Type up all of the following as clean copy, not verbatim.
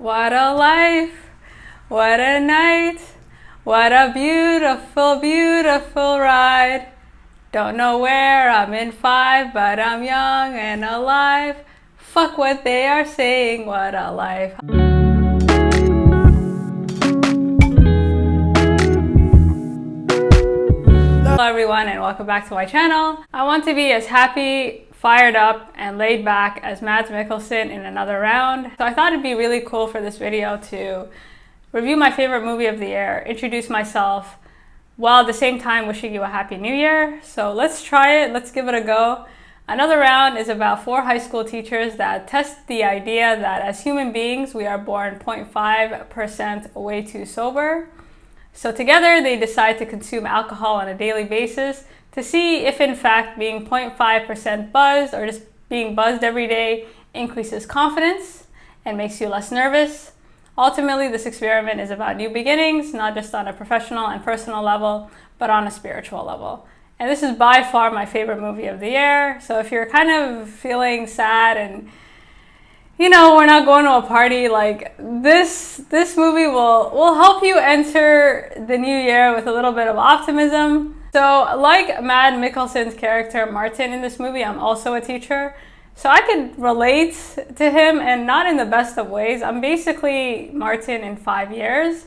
What a life, what a night, what a beautiful, beautiful ride. Don't know where I'm in 5, but I'm young and alive. Fuck what they are saying, what a life. Hello everyone and welcome back to my channel. I want to be as happy, fired up, and laid back as Mads Mikkelsen in Another Round. So I thought it'd be really cool for this video to review my favorite movie of the year, introduce myself, while at the same time wishing you a happy new year. So let's try it, let's give it a go. Another Round is about 4 high school teachers that test the idea that as human beings, we are born 0.5% way too sober. So together they decide to consume alcohol on a daily basis to see if in fact being 0.5% buzzed or just being buzzed every day increases confidence and makes you less nervous. Ultimately, this experiment is about new beginnings, not just on a professional and personal level, but on a spiritual level. And this is by far my favorite movie of the year. So if you're kind of feeling sad and we're not going to a party, like this movie will help you enter the new year with a little bit of optimism. So like Mads Mikkelsen's character Martin in this movie, I'm also a teacher. So I could relate to him, and not in the best of ways. I'm basically Martin in 5 years.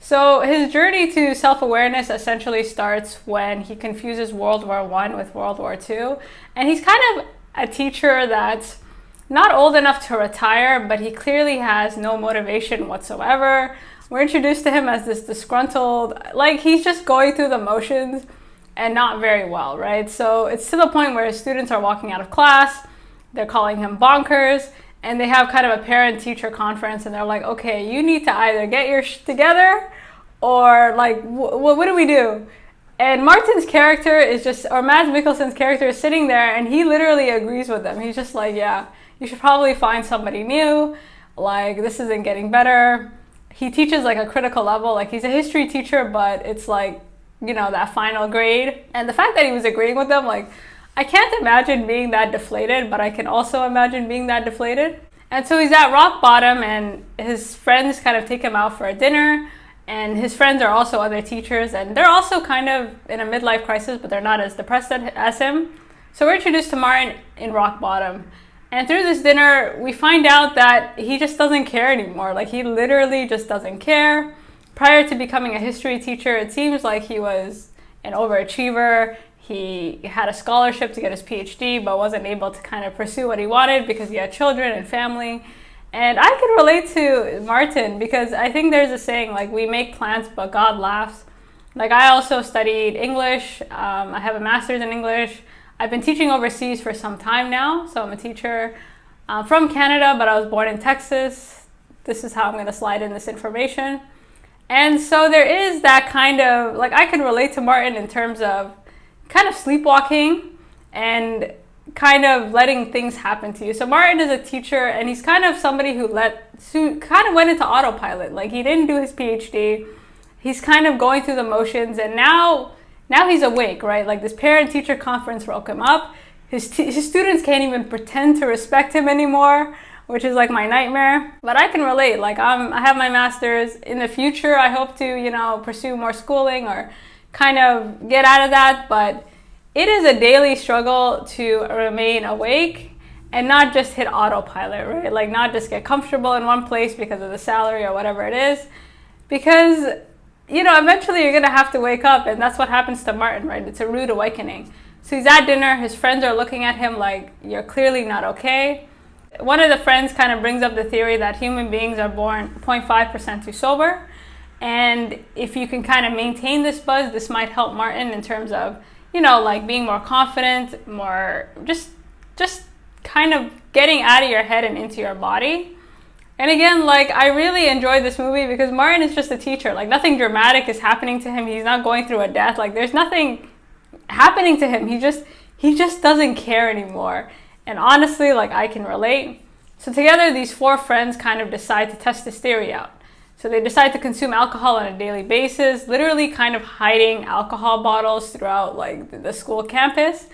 So his journey to self-awareness essentially starts when he confuses World War I with World War II. And he's kind of a teacher that's not old enough to retire, but he clearly has no motivation whatsoever. We're introduced to him as this disgruntled, like he's just going through the motions and not very well, right? So it's to the point where his students are walking out of class, they're calling him bonkers, and they have kind of a parent-teacher conference, and they're like, okay, you need to either get your shit together or like, what do we do? And Martin's character is just, or Mads Mikkelsen's character is sitting there and he literally agrees with them. He's just like, yeah, you should probably find somebody new. Like, this isn't getting better. He teaches like a critical level. Like, he's a history teacher, but it's like, that final grade. And the fact that he was agreeing with them, like, I can't imagine being that deflated, but I can also imagine being that deflated. And so he's at rock bottom, and his friends kind of take him out for a dinner. And his friends are also other teachers, and they're also kind of in a midlife crisis, but they're not as depressed as him. So we're introduced to Martin in rock bottom. And through this dinner, we find out that he just doesn't care anymore. Like, he literally just doesn't care. Prior to becoming a history teacher, it seems like he was an overachiever. He had a scholarship to get his PhD, but wasn't able to kind of pursue what he wanted because he had children and family. And I can relate to Martin because I think there's a saying, like, we make plans, but God laughs. Like, I also studied English. I have a master's in English. I've been teaching overseas for some time now. So I'm a teacher from Canada, but I was born in Texas. This is how I'm going to slide in this information. And so there is that kind of, like, I can relate to Martin in terms of kind of sleepwalking and kind of letting things happen to you. So Martin is a teacher, and he's kind of somebody who kind of went into autopilot. Like, he didn't do his PhD. He's kind of going through the motions, and now he's awake, right? Like, this parent-teacher conference woke him up. His students can't even pretend to respect him anymore, which is like my nightmare. But I can relate. Like, I have my master's. In the future, I hope to, pursue more schooling or kind of get out of that. But it is a daily struggle to remain awake and not just hit autopilot, right? Like, not just get comfortable in one place because of the salary or whatever it is. Because eventually you're gonna have to wake up, and that's what happens to Martin, right? It's a rude awakening. So he's at dinner, his friends are looking at him like, you're clearly not okay. One of the friends kind of brings up the theory that human beings are born 0.5% too sober. And if you can kind of maintain this buzz, this might help Martin in terms of, like being more confident, more just kind of getting out of your head and into your body. And again, like, I really enjoyed this movie because Martin is just a teacher. Like, nothing dramatic is happening to him. He's not going through a death. Like, there's nothing happening to him. He just doesn't care anymore. And honestly, like, I can relate. So together, these 4 friends kind of decide to test this theory out. So they decide to consume alcohol on a daily basis, literally kind of hiding alcohol bottles throughout, like, the school campus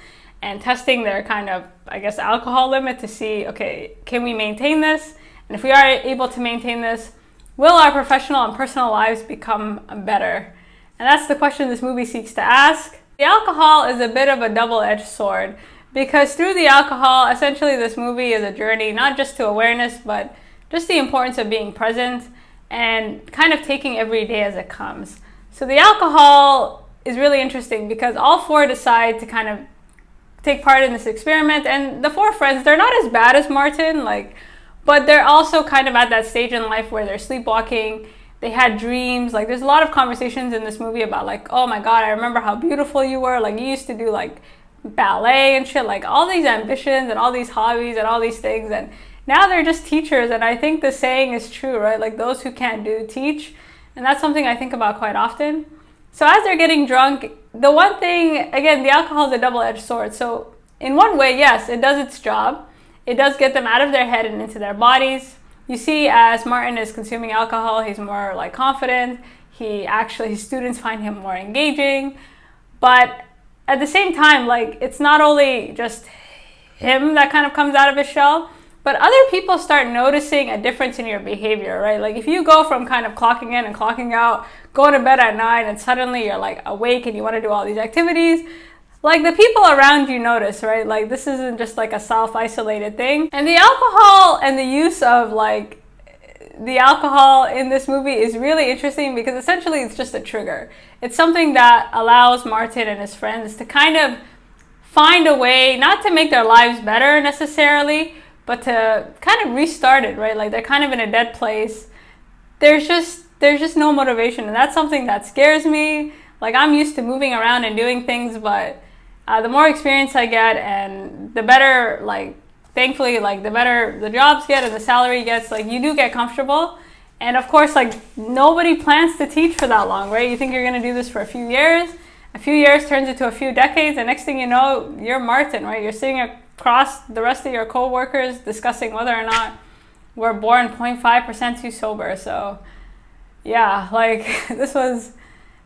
and testing their kind of, I guess, alcohol limit to see, okay, can we maintain this? And if we are able to maintain this, will our professional and personal lives become better? And that's the question this movie seeks to ask. The alcohol is a bit of a double-edged sword, because through the alcohol, essentially this movie is a journey not just to awareness, but just the importance of being present and kind of taking every day as it comes. So the alcohol is really interesting because all four decide to kind of take part in this experiment, and the four friends, they're not as bad as Martin, but they're also kind of at that stage in life where they're sleepwalking. They had dreams. Like, there's a lot of conversations in this movie about like, oh my God, I remember how beautiful you were. Like, you used to do like ballet and shit, like all these ambitions and all these hobbies and all these things. And now they're just teachers. And I think the saying is true, right? Like, those who can't do, teach. And that's something I think about quite often. So as they're getting drunk, the one thing, again, the alcohol is a double-edged sword. So in one way, yes, it does its job. It does get them out of their head and into their bodies. You see, as Martin is consuming alcohol, he's more like confident. His students find him more engaging. But at the same time, like, it's not only just him that kind of comes out of his shell, but other people start noticing a difference in your behavior, right? Like, if you go from kind of clocking in and clocking out, going to bed at 9, and suddenly you're like awake and you want to do all these activities, like, the people around you notice, right? Like, this isn't just like a self-isolated thing. And the alcohol and the use of like the alcohol in this movie is really interesting because essentially it's just a trigger. It's something that allows Martin and his friends to kind of find a way, not to make their lives better necessarily, but to kind of restart it, right? Like, they're kind of in a dead place. There's just no motivation, and that's something that scares me. Like, I'm used to moving around and doing things, but the more experience I get and the better, like, thankfully, like, the better the jobs get and the salary gets, like, you do get comfortable. And of course, like, nobody plans to teach for that long, right? You think you're going to do this for a few years. A few years turns into a few decades, and next thing you know, you're Martin, right? You're sitting across the rest of your co-workers discussing whether or not we're born 0.5% too sober. So yeah, like, this was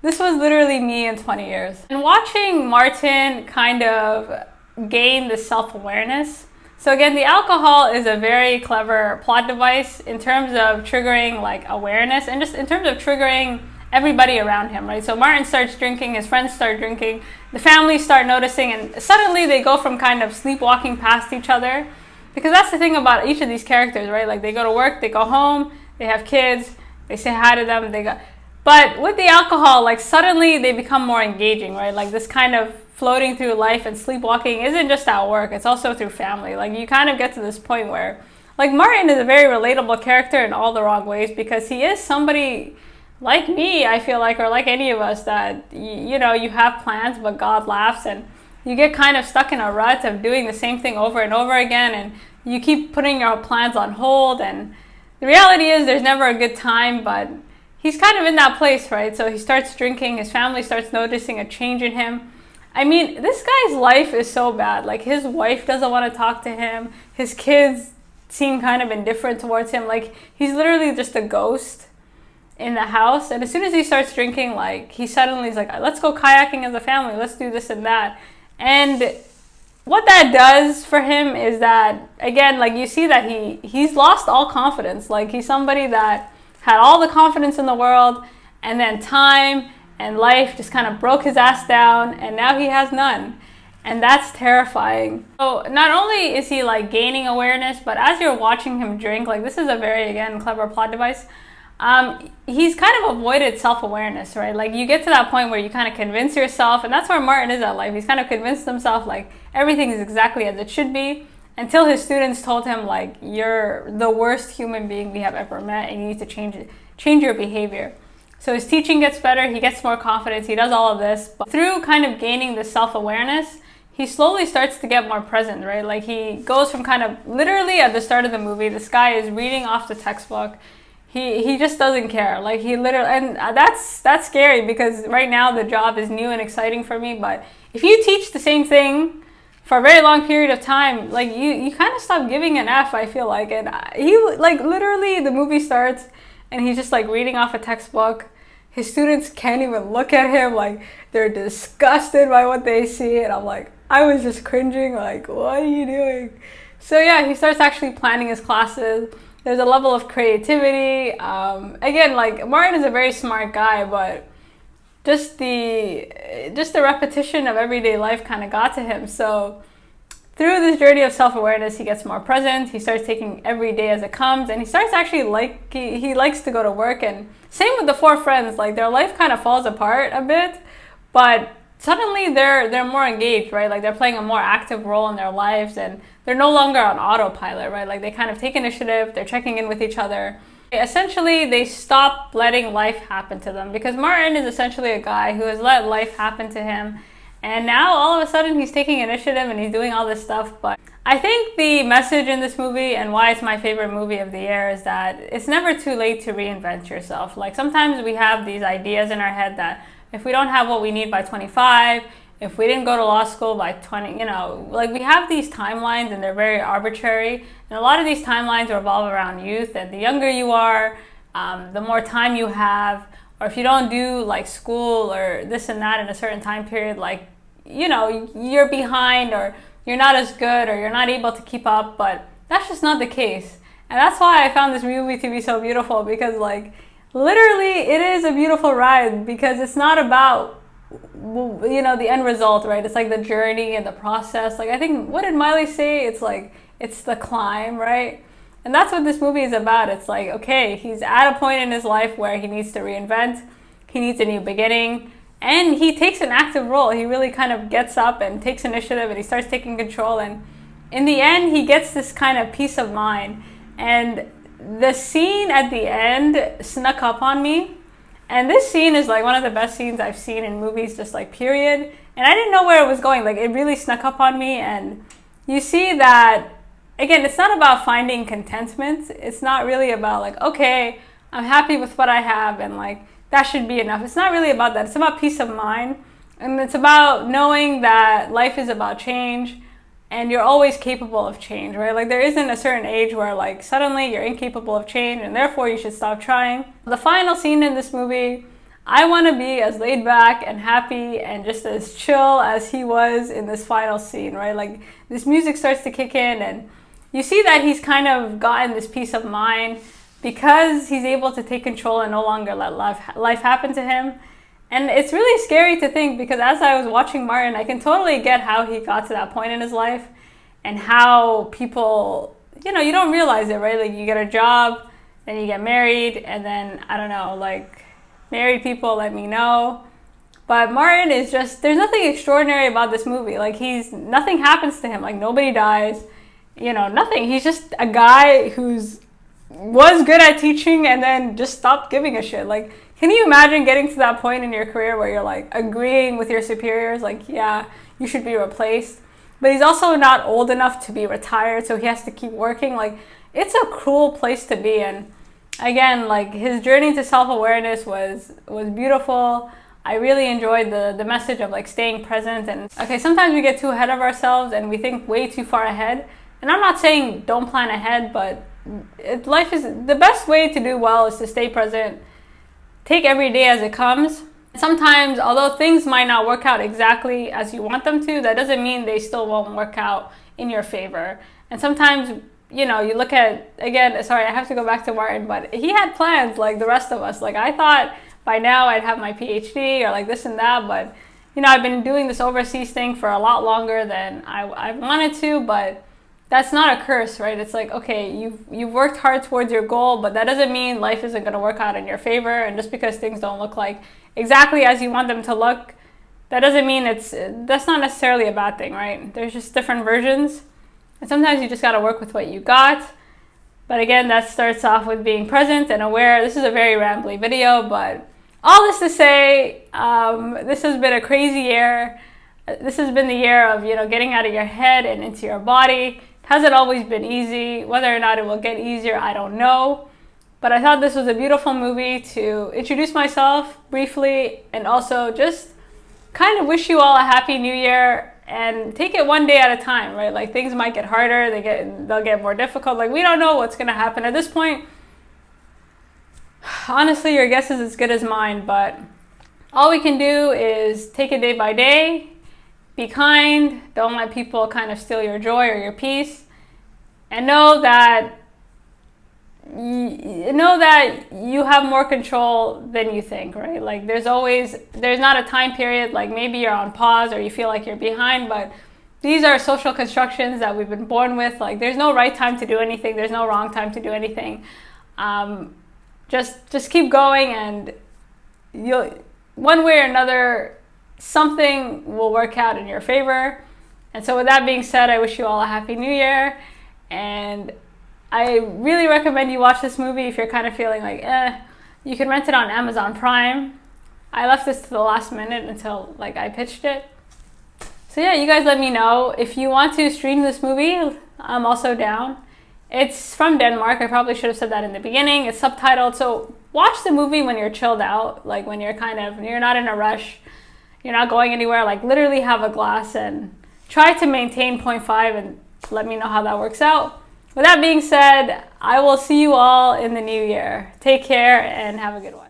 literally me in 20 years. And watching Martin kind of gain this self-awareness. So again, the alcohol is a very clever plot device in terms of triggering like awareness and just in terms of triggering everybody around him, right? So Martin starts drinking, his friends start drinking, the families start noticing, and suddenly they go from kind of sleepwalking past each other. Because that's the thing about each of these characters, right? Like, they go to work, they go home, they have kids, they say hi to them, but with the alcohol, like, suddenly they become more engaging, right? Like, this kind of floating through life and sleepwalking isn't just at work, it's also through family. Like, you kind of get to this point where, like, Martin is a very relatable character in all the wrong ways because he is somebody like me, I feel like, or like any of us, that, you know, you have plans, but God laughs, and you get kind of stuck in a rut of doing the same thing over and over again, and you keep putting your plans on hold, and the reality is there's never a good time, but he's kind of in that place, right? So he starts drinking, his family starts noticing a change in him. I mean, this guy's life is so bad. Like, his wife doesn't want to talk to him, his kids seem kind of indifferent towards him, like, he's literally just a ghost in the house. And as soon as he starts drinking, like, he suddenly is like, let's go kayaking as a family, let's do this and that. And what that does for him is that, again, like, you see that he's lost all confidence. Like, he's somebody that had all the confidence in the world, and then time and life just kind of broke his ass down, and now he has none. And that's terrifying. So not only is he like gaining awareness, but as you're watching him drink, like, this is a very, again, clever plot device. He's kind of avoided self-awareness, right? Like, you get to that point where you kind of convince yourself, and that's where Martin is at life. He's kind of convinced himself like everything is exactly as it should be, until his students told him, like, you're the worst human being we have ever met, and you need to change your behavior. So his teaching gets better, he gets more confidence, he does all of this, but through kind of gaining this self-awareness, he slowly starts to get more present, right? Like, he goes from kind of, literally at the start of the movie, this guy is reading off the textbook. He just doesn't care. Like, he literally, and that's scary because right now the job is new and exciting for me, but if you teach the same thing for a very long period of time, like, you kind of stop giving an F, I feel like. And he, like, literally the movie starts and he's just like reading off a textbook. His students can't even look at him, like, they're disgusted by what they see, and I'm like, I was just cringing, like, what are you doing? So yeah, he starts actually planning his classes. There's a level of creativity. Again, like Martin is a very smart guy, but just the repetition of everyday life kind of got to him. So through this journey of self-awareness, he gets more present. He starts taking every day as it comes, and he starts actually he likes to go to work. And same with the four friends, like their life kind of falls apart a bit, but suddenly they're more engaged, right? Like they're playing a more active role in their lives, and they're no longer on autopilot, right? Like they kind of take initiative, they're checking in with each other. Essentially, they stop letting life happen to them, because Martin is essentially a guy who has let life happen to him, and now all of a sudden he's taking initiative and he's doing all this stuff. But I think the message in this movie, and why it's my favorite movie of the year, is that it's never too late to reinvent yourself. Like sometimes we have these ideas in our head that if we don't have what we need by 25, if we didn't go to law school by 20, like we have these timelines and they're very arbitrary. And a lot of these timelines revolve around youth, and the younger you are, the more time you have, or if you don't do like school or this and that in a certain time period, like, you're behind, or you're not as good, or you're not able to keep up. But that's just not the case. And that's why I found this movie to be so beautiful, because like, literally it is a beautiful ride, because it's not about the end result, right? It's like the journey and the process. Like I think, what did Miley say? It's like, it's the climb, right? And that's what this movie is about. It's like, okay, he's at a point in his life where he needs to reinvent, he needs a new beginning, and he takes an active role. He really kind of gets up and takes initiative, and he starts taking control, and in the end he gets this kind of peace of mind. And the scene at the end snuck up on me, and this scene is like one of the best scenes I've seen in movies, just like period. And I didn't know where it was going. Like it really snuck up on me. And you see that, again, it's not about finding contentment. It's not really about like, okay, I'm happy with what I have and like that should be enough. It's not really about that. It's about peace of mind. And it's about knowing that life is about change, and you're always capable of change, right? Like there isn't a certain age where like suddenly you're incapable of change and therefore you should stop trying. The final scene in this movie, I want to be as laid back and happy and just as chill as he was in this final scene, right? Like this music starts to kick in, and you see that he's kind of gotten this peace of mind because he's able to take control and no longer let life happen to him. And it's really scary to think, because as I was watching Martin, I can totally get how he got to that point in his life, and how people, you don't realize it, right? Like you get a job, then you get married, and then, I don't know, like married people let me know. But Martin is just, there's nothing extraordinary about this movie. Like nothing happens to him. Like nobody dies, nothing. He's just a guy was good at teaching and then just stopped giving a shit. Like, can you imagine getting to that point in your career where you're like agreeing with your superiors, like, yeah, you should be replaced, but he's also not old enough to be retired, so he has to keep working. Like, it's a cruel place to be. And again, like his journey to self-awareness was beautiful. I really enjoyed the message of like staying present. And okay, sometimes we get too ahead of ourselves and we think way too far ahead. And I'm not saying don't plan ahead, but life is, the best way to do well is to stay present. Take every day as it comes. Sometimes, although things might not work out exactly as you want them to, that doesn't mean they still won't work out in your favor. And sometimes, you look at, again, sorry, I have to go back to Martin, but he had plans like the rest of us. Like I thought by now I'd have my PhD or like this and that, but I've been doing this overseas thing for a lot longer than I wanted to, but that's not a curse, right? It's like, okay, you've worked hard towards your goal, but that doesn't mean life isn't going to work out in your favor. And just because things don't look like exactly as you want them to look, that doesn't mean that's not necessarily a bad thing, right? There's just different versions. And sometimes you just got to work with what you got. But again, that starts off with being present and aware. This is a very rambly video, but all this to say, this has been a crazy year. This has been the year of, getting out of your head and into your body. Hasn't always been easy. Whether or not it will get easier, I don't know. But I thought this was a beautiful movie to introduce myself briefly, and also just kind of wish you all a happy new year, and take it one day at a time, right? Like things might get harder, they'll get more difficult. Like we don't know what's gonna happen at this point. Honestly, your guess is as good as mine, but all we can do is take it day by day. Be kind, don't let people kind of steal your joy or your peace, and know that know that you have more control than you think, right? Like there's not a time period, like maybe you're on pause or you feel like you're behind, but these are social constructions that we've been born with. Like there's no right time to do anything. There's no wrong time to do anything. Just keep going, and you'll, one way or another, something will work out in your favor. And so with that being said, I wish you all a happy new year, and I really recommend you watch this movie if you're kind of feeling like, you can rent it on Amazon Prime. I left this to the last minute until like I pitched it. So yeah, you guys let me know. If you want to stream this movie, I'm also down. It's from Denmark. I probably should have said that in the beginning. It's subtitled, so watch the movie when you're chilled out, like when you're you're not in a rush, you're not going anywhere, like literally have a glass and try to maintain 0.5 and let me know how that works out. With that being said, I will see you all in the new year. Take care and have a good one.